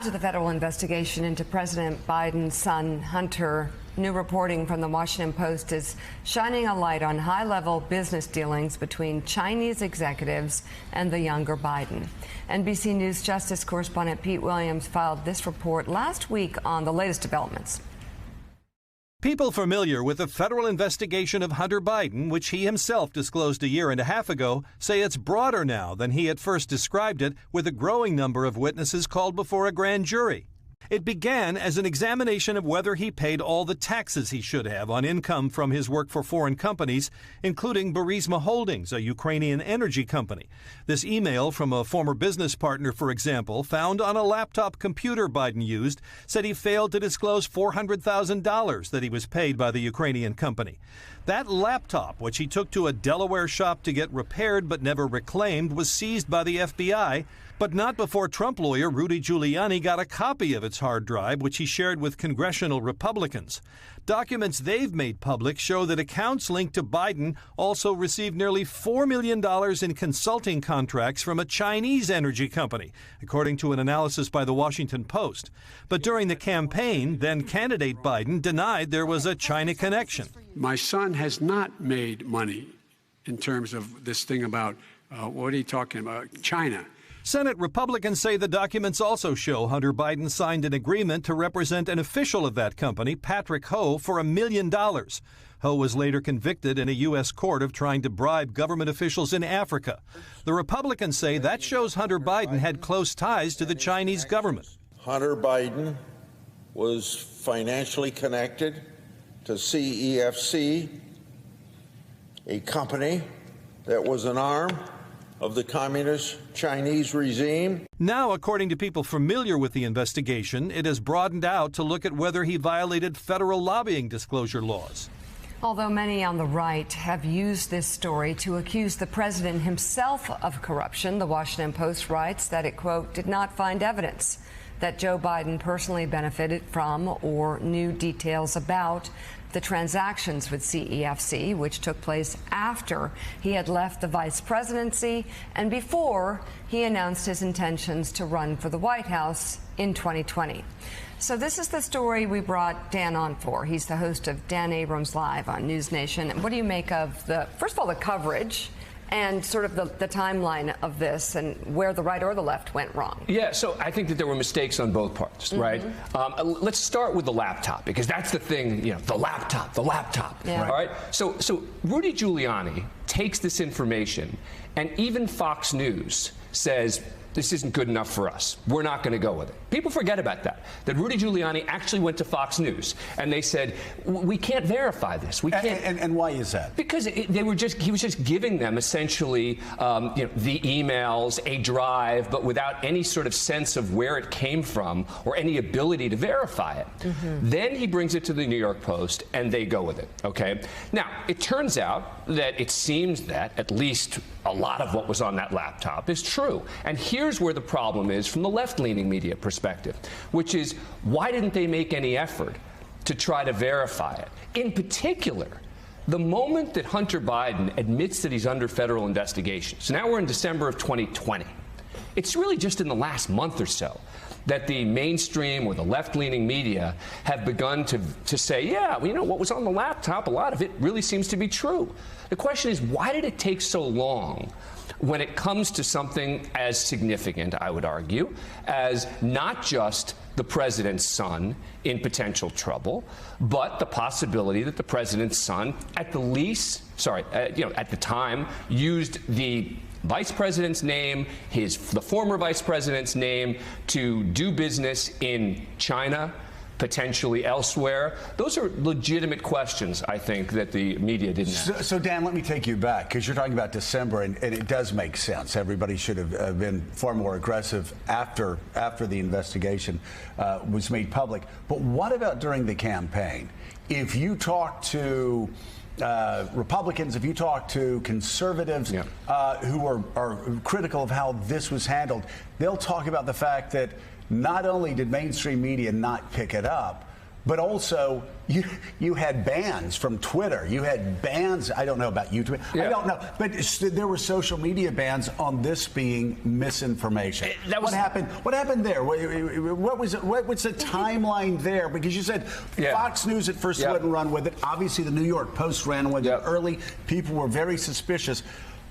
To the federal investigation into President Biden's son, Hunter, new reporting from the Washington Post is shining a light on high-level business dealings between Chinese executives and the younger Biden. NBC News Justice correspondent Pete Williams filed this report last week on the latest developments. People familiar with the federal investigation of Hunter Biden, which he himself disclosed a year and a half ago, say it's broader now than he at first described it, with a growing number of witnesses called before a grand jury. It began as an examination of whether he paid all the taxes he should have on income from his work for foreign companies, including Burisma Holdings, a Ukrainian energy company. This email from a former business partner, for example, found on a laptop computer Biden used, said he failed to disclose $400,000 that he was paid by the Ukrainian company. That laptop, which he took to a Delaware shop to get repaired but never reclaimed, was seized by the FBI, but not before Trump lawyer Rudy Giuliani got a copy of its hard drive, which he shared with congressional Republicans. Documents they've made public show that accounts linked to Biden also received nearly $4 million in consulting contracts from a Chinese energy company, according to an analysis by the Washington Post. But during the campaign, then candidate Biden denied there was a China connection. My son has not made money in terms of this thing about, what are you talking about, China. Senate Republicans say the documents also show Hunter Biden signed an agreement to represent an official of that company, Patrick Ho, for $1 million. Ho was later convicted in a U.S. court of trying to bribe government officials in Africa. The Republicans say that shows Hunter Biden had close ties to the Chinese government. Hunter Biden was financially connected to CEFC, a company that was an arm of the communist Chinese regime. Now, according to people familiar with the investigation, it has broadened out to look at whether he violated federal lobbying disclosure laws. Although many on the right have used this story to accuse the president himself of corruption, the Washington Post writes that it, quote, did not find evidence that Joe Biden personally benefited from or knew details about the transactions with CEFC, which took place after he had left the vice presidency and before he announced his intentions to run for the White House in 2020. So this is the story we brought Dan on for. He's the host of Dan Abrams Live on News Nation. What do you make of first of all, the coverage and sort of the timeline of this and where the right or the left went wrong? Yeah, so I think that there were mistakes on both parts, right? Let's start with the laptop, because that's the thing, the laptop. Yeah. All right? So Rudy Giuliani takes this information, and even Fox News says, this isn't good enough for us. We're not going to go with it. People forget about that Rudy Giuliani actually went to Fox News and they said, we can't verify this. We can't. And why is that? Because he was just giving them essentially the emails, a drive, but without any sort of sense of where it came from or any ability to verify it. Then he brings it to the New York Post and they go with it. Okay. Now, it turns out that it seems that at least a lot of what was on that laptop is true. And here's where the problem is from the left-leaning media perspective, which is, why didn't they make any effort to try to verify it? In particular, the moment that Hunter Biden admits that he's under federal investigation, so now we're in December of 2020, it's really just in the last month or so that the mainstream or the left-leaning media have begun to say, yeah, what was on the laptop, a lot of it really seems to be true. The question is, why did it take so long when it comes to something as significant, I would argue, as not just the president's son in potential trouble, but the possibility that the president's son, at the time, used the vice president's name, the former vice president's name, to do business in China, potentially elsewhere. Those are legitimate questions, I think, that the media didn't ask. So, Dan, let me take you back, because you're talking about December, and it does make sense. Everybody should have been far more aggressive after the investigation was made public. But what about during the campaign? If you talk to Republicans, if you talk to conservatives who are critical of how this was handled, they'll talk about the fact that not only did mainstream media not pick it up, But also, you had bans from Twitter. You had bans. I don't know about YouTube. Yeah. I don't know. But there were social media bans on this being misinformation. What happened? What happened there? What was it? What's the timeline there? Because you said Fox News at first wouldn't run with it. Obviously, the New York Post ran with it early. People were very suspicious.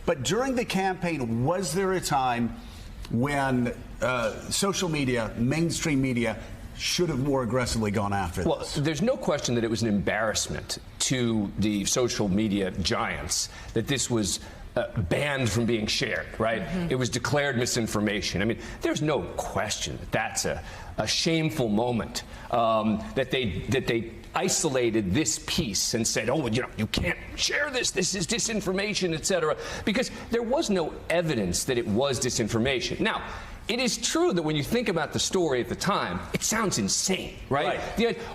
But during the campaign, was there a time when social media, mainstream media, should have more aggressively gone after this? Well, there's no question that it was an embarrassment to the social media giants that this was banned from being shared, right? It was declared misinformation. I mean, there's no question that that's a shameful moment, that they isolated this piece and said, oh, you can't share this. This is disinformation, etc. Because there was no evidence that it was disinformation. Now, it is true that when you think about the story at the time, it sounds insane, right?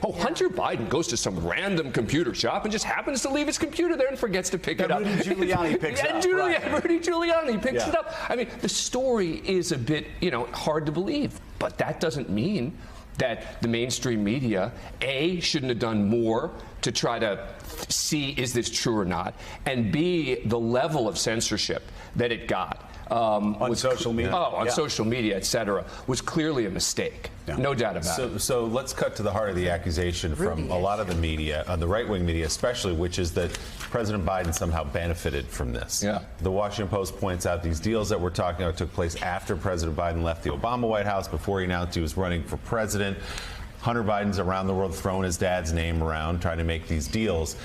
Hunter Biden goes to some random computer shop and just happens to leave his computer there and forgets to pick it up. Rudy Giuliani picks it up. Rudy Giuliani picks it up. I mean, the story is a bit, hard to believe, but that doesn't mean that the mainstream media, A, shouldn't have done more to try to see is this true or not, and B, the level of censorship that it got on social media. Social media, et cetera, was clearly a mistake. Yeah. No doubt about it. So let's cut to the heart of the accusation from a lot of the media, the right-wing media especially, which is that President Biden somehow benefited from this. Yeah. The Washington Post points out these deals that we're talking about took place after President Biden left the Obama White House, before he announced he was running for president. Hunter Biden's around the world throwing his dad's name around, trying to make these deals.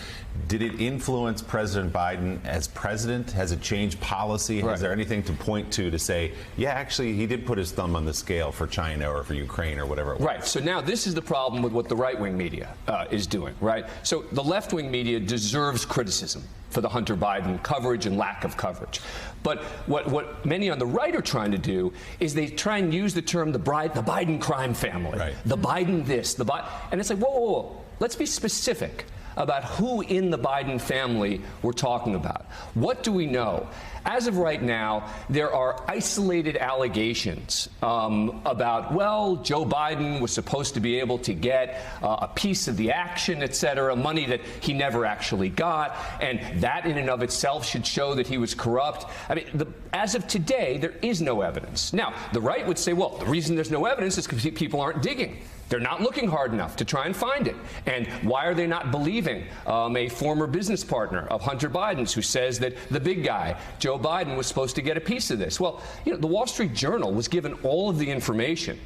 Did it influence President Biden as president? Has it changed policy? Is there anything to point to say, yeah, actually, he did put his thumb on the scale for China or for Ukraine or whatever it was? Right. So now this is the problem with what the right-wing media is doing, right? So the left-wing media deserves criticism for the Hunter Biden coverage and lack of coverage. But what many on the right are trying to do is they try and use the term the Biden crime family, the Biden this, and it's like, whoa. Let's be specific about who in the Biden family we're talking about. What do we know? As of right now, there are isolated allegations about, well, Joe Biden was supposed to be able to get a piece of the action, et cetera, money that he never actually got, and that in and of itself should show that he was corrupt. I mean, as of today, there is no evidence. Now, the right would say, well, the reason there's no evidence is because people aren't digging. They're not looking hard enough to try and find it. And why are they not believing a former business partner of Hunter Biden's who says that the big guy, Joe Biden, was supposed to get a piece of this? Well, the Wall Street Journal was given all of the information.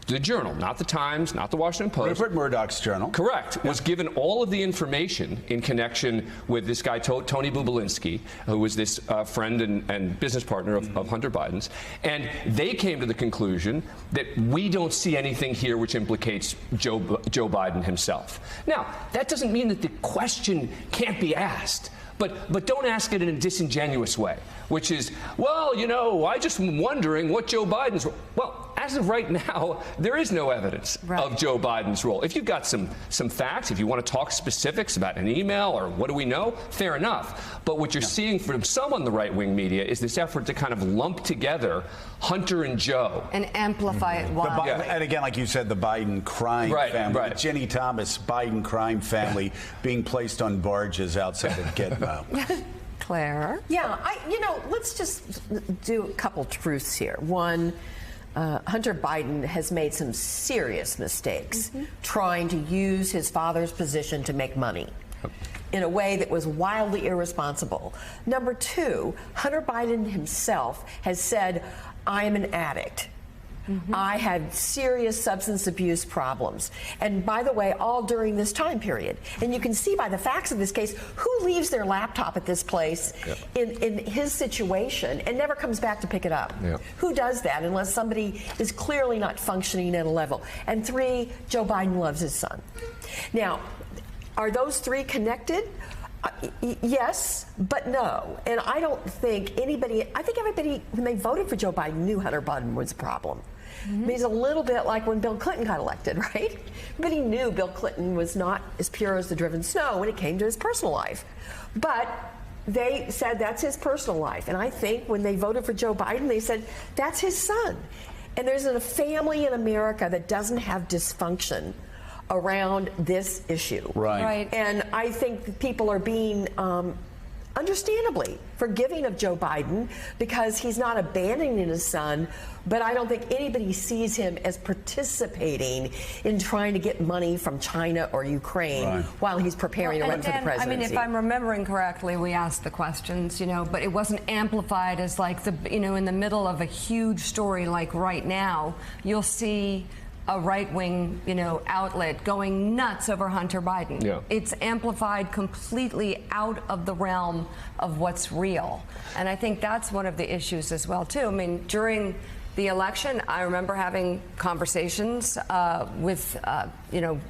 The Journal, not the Times, not the Washington Post. Rupert Murdoch's Journal. Correct. Was given all of the information in connection with this guy, Tony Bobulinski, who was this friend and business partner of Hunter Biden's. And they came to the conclusion that we don't see anything here which implicates Joe Biden himself. Now, that doesn't mean that the question can't be asked. But don't ask it in a disingenuous way, which is, well, I just am wondering what Joe Biden's role. Well, as of right now, there is no evidence of Joe Biden's role. If you've got some facts, if you want to talk specifics about an email or what do we know, fair enough. But what you're seeing from some on the right-wing media is this effort to kind of lump together Hunter and Joe. And amplify it wildly. And again, like you said, the Biden crime family. The Jenny Thomas Biden crime family being placed on barges outside of Gitmo. Claire? Yeah, let's just do a couple truths here. One, Hunter Biden has made some serious mistakes trying to use his father's position to make money in a way that was wildly irresponsible. Number two, Hunter Biden himself has said, I am an addict. I had serious substance abuse problems. And by the way, all during this time period. And you can see by the facts of this case, who leaves their laptop at this place in his situation and never comes back to pick it up? Who does that unless somebody is clearly not functioning at a level? And three, Joe Biden loves his son. Now, are those three connected? Yes, but no. And I don't think I think everybody, when they voted for Joe Biden, knew Hunter Biden was a problem. I mean, he's a little bit like when Bill Clinton got elected, right? Everybody knew Bill Clinton was not as pure as the driven snow when it came to his personal life. But they said that's his personal life. And I think when they voted for Joe Biden, they said that's his son. And there's a family in America that doesn't have dysfunction around this issue. Right. And I think that people are being understandably forgiving of Joe Biden because he's not abandoning his son, but I don't think anybody sees him as participating in trying to get money from China or Ukraine while he's preparing to run for the presidency. I mean, if I'm remembering correctly, we asked the questions, but it wasn't amplified as like in the middle of a huge story like right now, you'll see a right-wing, outlet going nuts over Hunter Biden. Yeah. It's amplified completely out of the realm of what's real. And I think that's one of the issues as well, too. I mean, during the election, I remember having conversations with,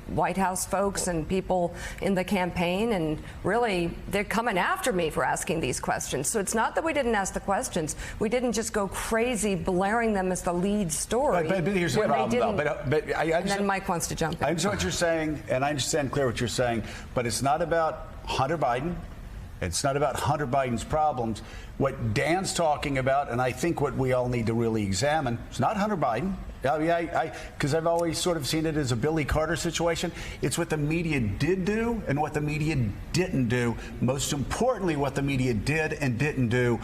White House folks and people in the campaign, and really, they're coming after me for asking these questions. So it's not that we didn't ask the questions. We didn't just go crazy blaring them as the lead story. But here's the problem, though. But and then Mike wants to jump in. I understand what you're saying, and I understand clear what you're saying, but it's not about Hunter Biden. It's not about Hunter Biden's problems. What Dan's talking about, and I think what we all need to really examine, it's not Hunter Biden. Because I've always sort of seen it as a Billy Carter situation. It's what the media did do and what the media didn't do. Most importantly, what the media did and didn't do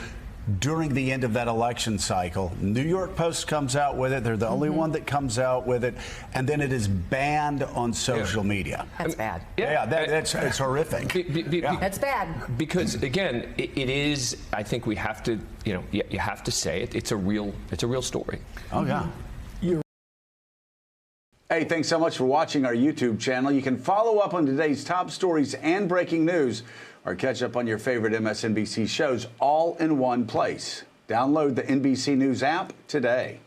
during the end of that election cycle. New York Post comes out with it. They're the only one that comes out with it. And then it is banned on social media. That's bad. It's horrific. That's bad. Because, again, it is, I think we have to, you have to say it. It's a real story. Oh, yeah. Hey, thanks so much for watching our YouTube channel. You can follow up on today's top stories and breaking news, or catch up on your favorite MSNBC shows all in one place. Download the NBC News app today.